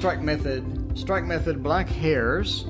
strike method black hairs.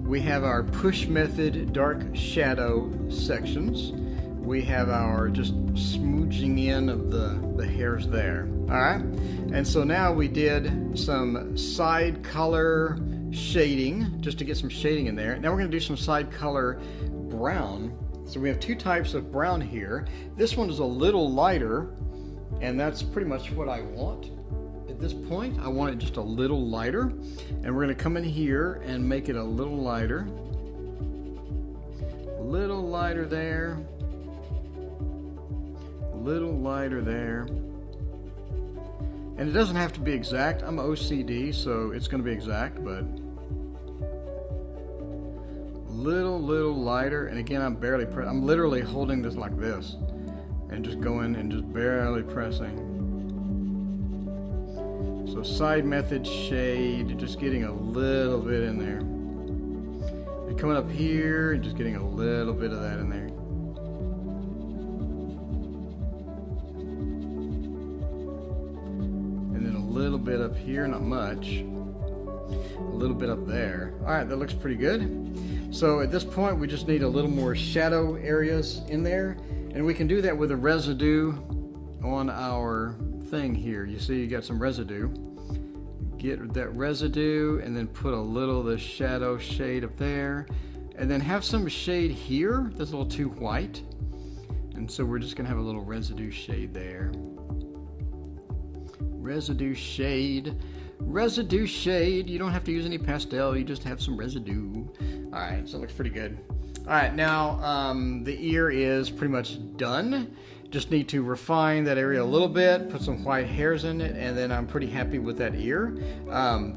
We have our push method dark shadow sections. We have our just smooching in of the hairs there. Alright, and so now we did some side color shading, just to get some shading in there. Now we're going to do some side color brown. So we have two types of brown here. This one is a little lighter, and that's pretty much what I want. At this point, I want it just a little lighter, and we're going to come in here and make it a little lighter. A little lighter there. A little lighter there. And it doesn't have to be exact. I'm OCD, so it's going to be exact, but little lighter. And again, I'm literally holding this like this and just going and just barely pressing. So side method shade, just getting a little bit in there. And coming up here and just getting a little bit of that in there. And then a little bit up here, not much. A little bit up there. Alright, that looks pretty good. So at this point we just need a little more shadow areas in there. And we can do that with a residue on our thing here. You see you got some residue. Get that residue and then put a little of the shadow shade up there. And then have some shade here that's a little too white. And so we're just going to have a little residue shade there. Residue shade. Residue shade. You don't have to use any pastel. You just have some residue. Alright, so it looks pretty good. Alright, now the ear is pretty much done. Just need to refine that area a little bit, put some white hairs in it, and then I'm pretty happy with that ear.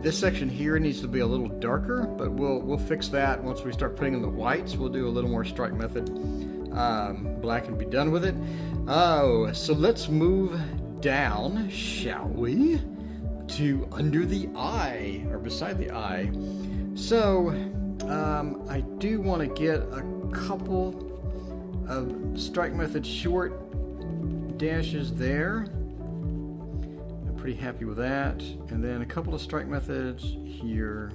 This section here needs to be a little darker, but we'll fix that once we start putting in the whites. We'll do a little more strike method black and be done with it. Oh, so let's move down, shall we, to under the eye, or beside the eye. So I do want to get a couple of strike method short dashes there. I'm pretty happy with that. And then a couple of strike methods here,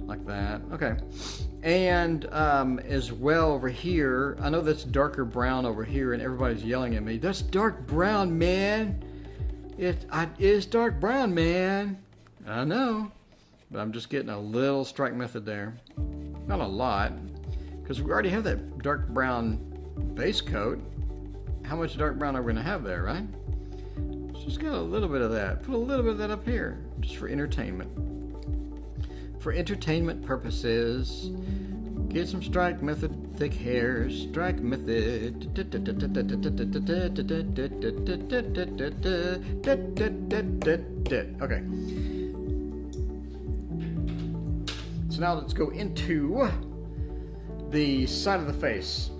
like that. Okay. And as well over here, I know that's darker brown over here, and everybody's yelling at me. That's dark brown, man. It's dark brown, man. I know, but I'm just getting a little strike method there. Not a lot, because we already have that dark brown base coat. How much dark brown are we going to have there, right? Just got a little bit of that. Put a little bit of that up here, just for entertainment. For entertainment purposes, get some strike method thick hairs. Strike method. Okay. So now let's go into the side of the face.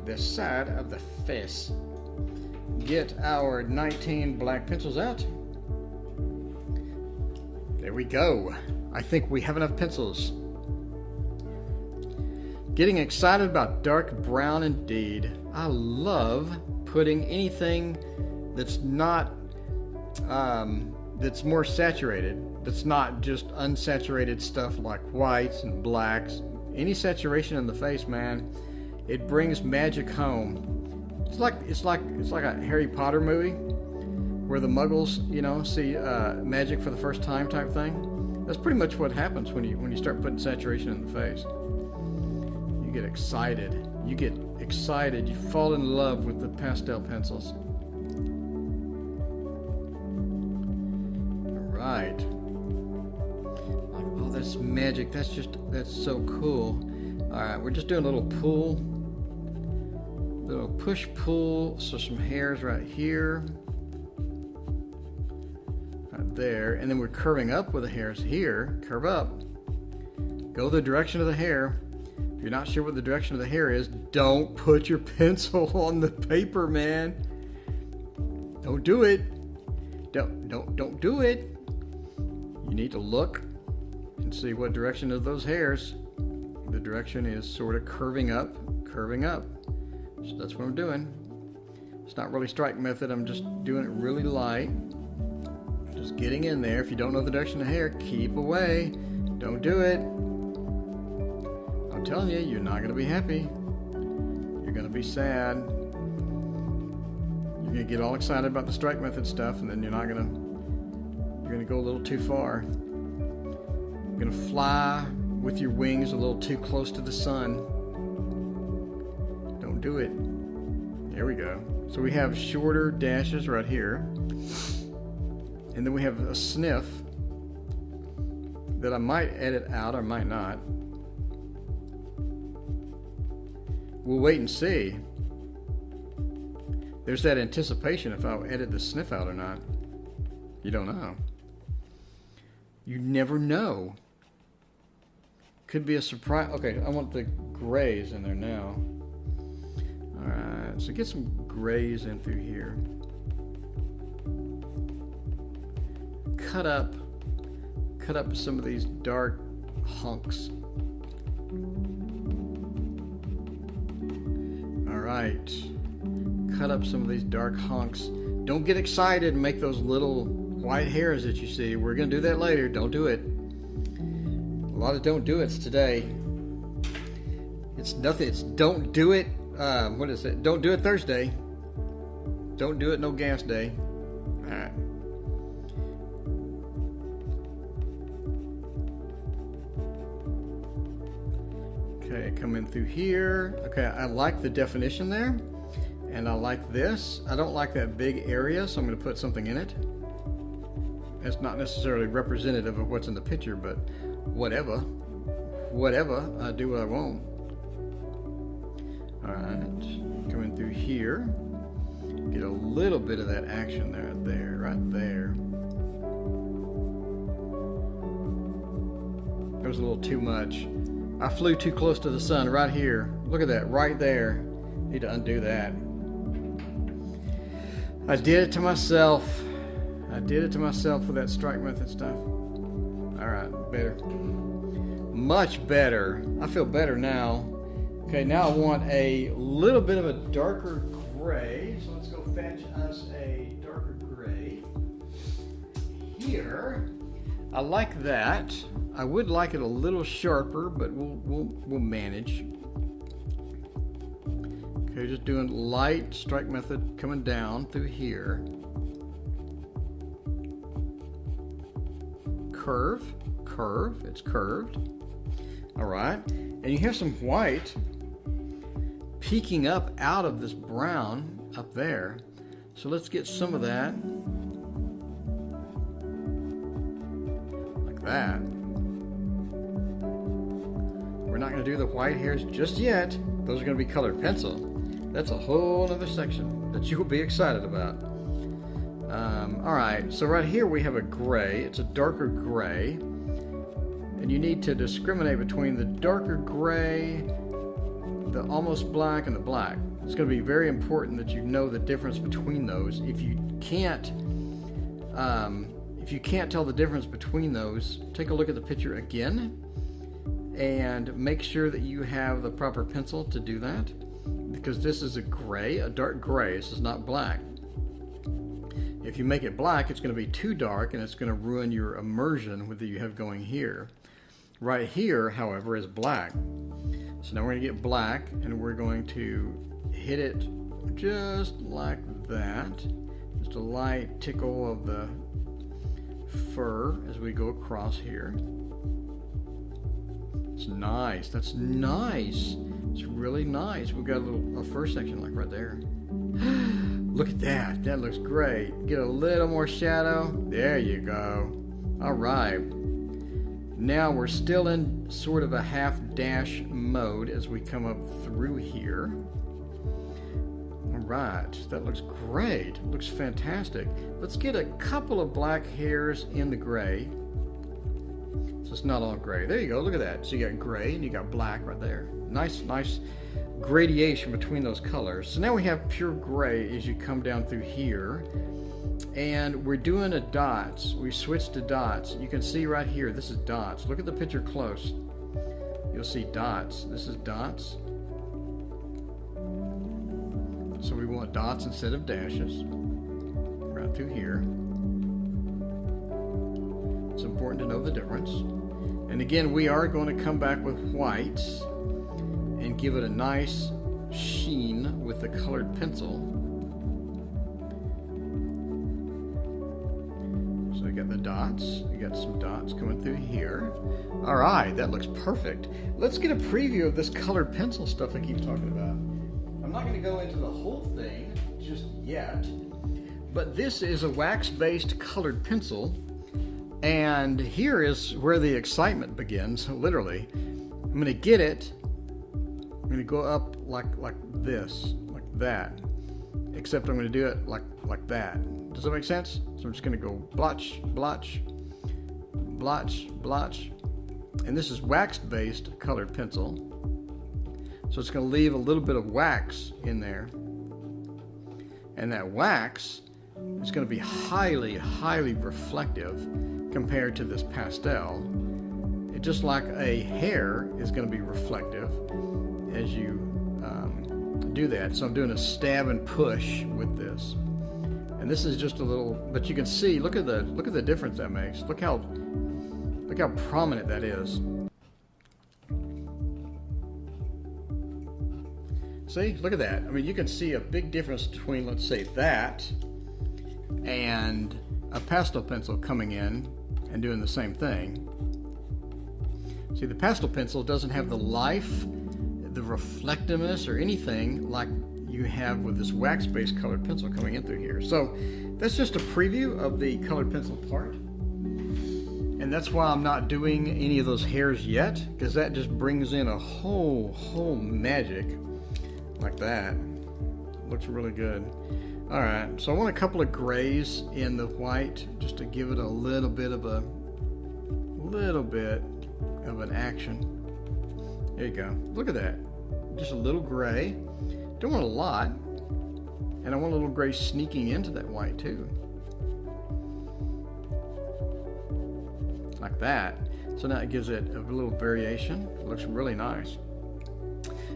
The side of the face. Get our 19 black pencils out. There we go. I think we have enough pencils. Getting excited about dark brown indeed. I love putting anything that's not, that's more saturated. That's not just unsaturated stuff like whites and blacks. Any saturation in the face, man, it brings magic home. It's like a Harry Potter movie where the Muggles, see magic for the first time type thing. That's pretty much what happens when you start putting saturation in the face. You get excited. You fall in love with the pastel pencils. All right. Oh, that's magic. That's so cool. All right, we're just doing a little pull. Little push pull, so some hairs right here, right there, and then we're curving up with the hairs here. Curve up, go the direction of the hair. If you're not sure what the direction of the hair is, don't put your pencil on the paper, man. Don't do it. Don't do it. You need to look and see what direction of those hairs. The direction is sort of curving up. So that's what I'm doing. It's not really strike method. I'm just doing it really light. Just getting in there. If you don't know the direction of the hair, keep away. Don't do it. I'm telling you, you're not going to be happy. You're going to be sad. You're going to get all excited about the strike method stuff, and then you're going to go a little too far. You're going to fly with your wings a little too close to the sun. Don't do it. There we go. So we have shorter dashes right here. And then we have a sniff that I might edit out or might not. We'll wait and see. There's that anticipation if I'll edit the sniff out or not. You don't know. You never know. Could be a surprise. Okay, I want the grays in there now. Alright, so get some grays in through here. Cut up some of these dark hunks. Alright. Cut up some of these dark hunks. Don't get excited and make those little white hairs that you see. We're going to do that later. Don't do it. A lot of don't do it's today. It's nothing. It's don't do it. What is it? Don't do it Thursday. Don't do it no gas day. Alright. Okay, come in through here. Okay, I like the definition there. And I like this. I don't like that big area, so I'm going to put something in it. It's not necessarily representative of what's in the picture, but whatever. Whatever. I do what I want. Alright. Come in through here. Get a little bit of that action right there. That was a little too much. I flew too close to the sun right here. Look at that, right there. Need to undo that. I did it to myself. I did it to myself with that strike method stuff. Alright, better. Much better. I feel better now. Okay, now I want a little bit of a darker gray. So let's go fetch us a darker gray. Here. I like that. I would like it a little sharper, but we'll manage. Okay, just doing light strike method coming down through here. Curve, it's curved. All right, and you have some white peeking up out of this brown up there. So let's get some of that. Like that. We're not going to do the white hairs just yet. Those are going to be colored pencil. That's a whole other section that you will be excited about. Alright, so right here we have a gray. It's a darker gray. And you need to discriminate between the darker gray, the almost black, and the black. It's going to be very important that you know the difference between those. If you can't tell the difference between those, take a look at the picture again and make sure that you have the proper pencil to do that. Because this is a gray, a dark gray. This is not black. If you make it black, it's going to be too dark and it's going to ruin your immersion that you have going here. Right here, however, is black. So now we're going to get black and we're going to hit it just like that. Just a light tickle of the fur as we go across here. It's nice. That's nice. It's really nice. We've got a fur section like right there. Look at that. That looks great. Get a little more shadow. There you go. All right. Now we're still in sort of a half dash mode as we come up through here. All right. That looks great. Looks fantastic. Let's get a couple of black hairs in the gray. So it's not all gray. There you go. Look at that. So you got gray and you got black right there. Nice gradation between those colors. So now we have pure gray as you come down through here. And we're doing a dots. We switched to dots. You can see right here, this is dots. Look at the picture close. You'll see dots. This is dots. So we want dots instead of dashes. Right through here. It's important to know the difference. And again, we are going to come back with whites and give it a nice sheen with the colored pencil. So we got the dots. We got some dots coming through here. All right, that looks perfect. Let's get a preview of this colored pencil stuff I keep talking about. I'm not going to go into the whole thing just yet, but this is a wax-based colored pencil, and here is where the excitement begins, literally. I'm going to get it. I'm going to go up like this, like that, except I'm going to do it like that. Does that make sense? So I'm just going to go blotch, blotch, blotch, blotch, and this is wax-based colored pencil, so it's going to leave a little bit of wax in there, and that wax is going to be highly, highly reflective compared to this pastel. It, just like a hair is going to be reflective as you do that. So I'm doing a stab and push with this, and this is just a little, but you can see, look at the difference that makes. Look how prominent that is. See, look at that. I mean, you can see a big difference between, let's say, that and a pastel pencil coming in and doing the same thing. See, the pastel pencil doesn't have the life, the reflectiveness, or anything like you have with this wax-based colored pencil coming in through here. So that's just a preview of the colored pencil part. And that's why I'm not doing any of those hairs yet, because that just brings in a whole magic like that. Looks really good. All right, so I want a couple of grays in the white just to give it a little bit of an action. There you go. Look at that. Just a little gray. Don't want a lot. And I want a little gray sneaking into that white too. Like that. So now it gives it a little variation. It looks really nice.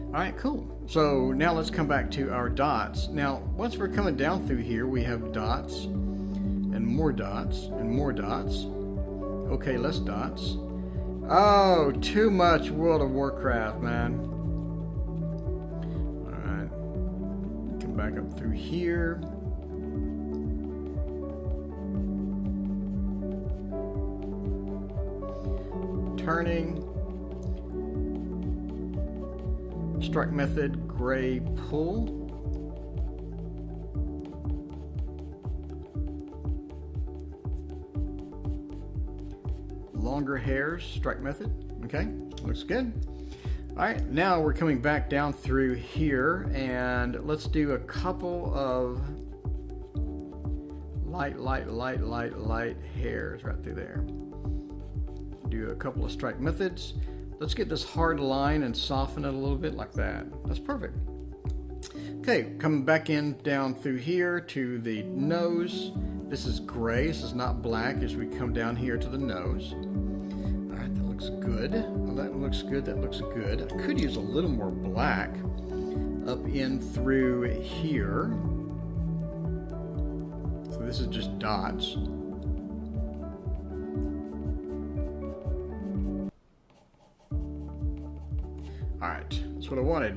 All right, cool. So now let's come back to our dots. Now, once we're coming down through here, we have dots and more dots and more dots. Okay, less dots. Oh, too much World of Warcraft, man. All right, come back up through here. Turning. Strike method, gray pull. Longer hairs, strike method. Okay, looks good. All right, now we're coming back down through here, and let's do a couple of light hairs right through there. Do a couple of strike methods. Let's get this hard line and soften it a little bit like that. That's perfect. Okay, coming back in down through here to the nose. This is gray, this is not black as we come down here to the nose. All right, that looks good. Well, that looks good, that looks good. I could use a little more black up in through here. So this is just dots. Alright, that's what I wanted.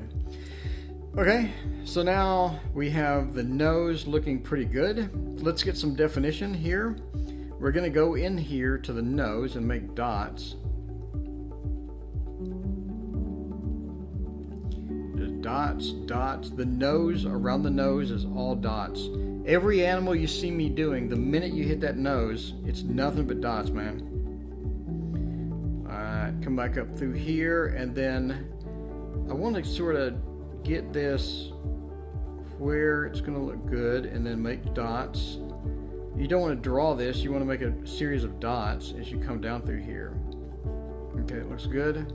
Okay, so now we have the nose looking pretty good. Let's get some definition here. We're going to go in here to the nose and make dots. Just dots, dots. The nose, around the nose is all dots. Every animal you see me doing, the minute you hit that nose, it's nothing but dots, man. Alright, come back up through here, and then I want to sort of get this where it's going to look good and then make dots. You don't want to draw this, you want to make a series of dots as you come down through here. Okay, it looks good.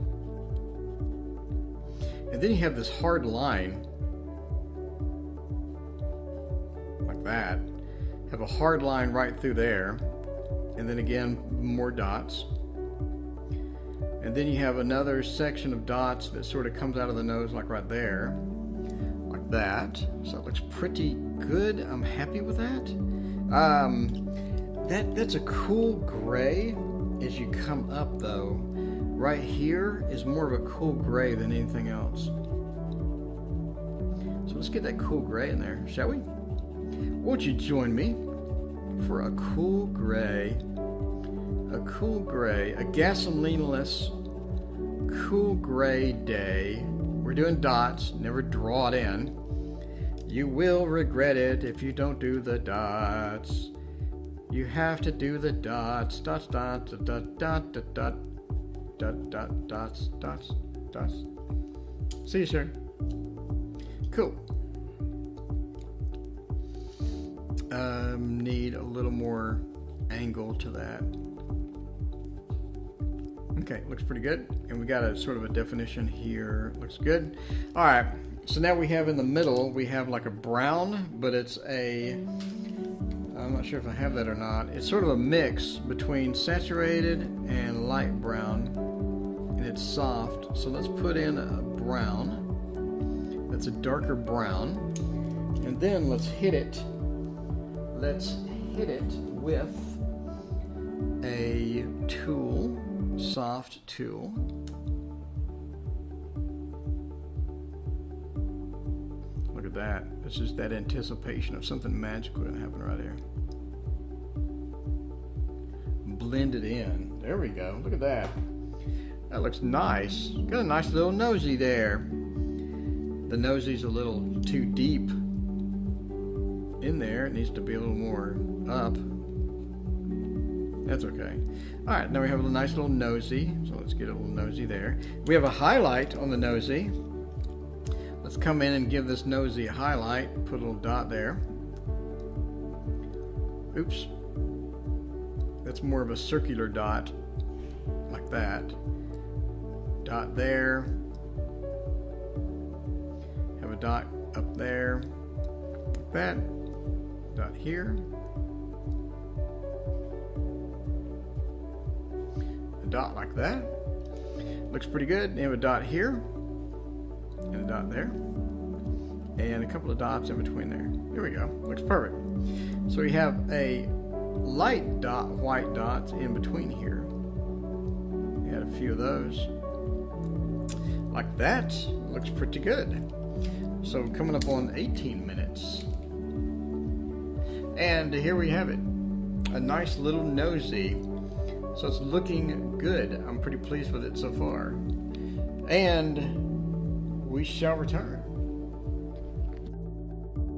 And then you have this hard line like that. Have a hard line right through there, and then again more dots. And then you have another section of dots that sort of comes out of the nose like right there, like that. So it looks pretty good. I'm happy with that. That's a cool gray. as you come up though, right here is more of a cool gray than anything else. So let's get that cool gray in there, shall we? Won't you join me for a cool gray, a gasoline-less cool gray day. We're doing dots, never draw it in. You will regret it if you don't do the dots. You have to do the dots, dots, dots, dot, dot, dot, dot, dot, dot, dots, dots, dots. See you soon. Cool. Need a little more angle to that. Okay, looks pretty good. And we got a sort of a definition here. Looks good. All right, so now we have in the middle, we have like a brown, but it's a, I'm not sure if I have that or not. It's sort of a mix between saturated and light brown, and it's soft. So let's put in a brown. That's a darker brown. And then let's hit it. Let's hit it with a tool, soft tool. Look at that. It's just that anticipation of something magical going to happen right here. Blend it in. There we go. Look at that. That looks nice. Got a nice little nosy there. The nosy's a little too deep in there. It needs to be a little more up. That's okay. All right, now we have a nice little nosy. So let's get a little nosy there. We have a highlight on the nosy. Let's come in and give this nosy a highlight. Put a little dot there. Oops. That's more of a circular dot, like that. Dot there. Have a dot up there, like that. Dot here. A dot like that. Looks pretty good. And have a dot here. And a dot there. And a couple of dots in between there. There we go. Looks perfect. So we have a light dot, white dots in between here. Add a few of those. Like that. Looks pretty good. So coming up on 18 minutes. And here we have it. A nice little nosy. So it's looking good. I'm pretty pleased with it so far. And we shall return.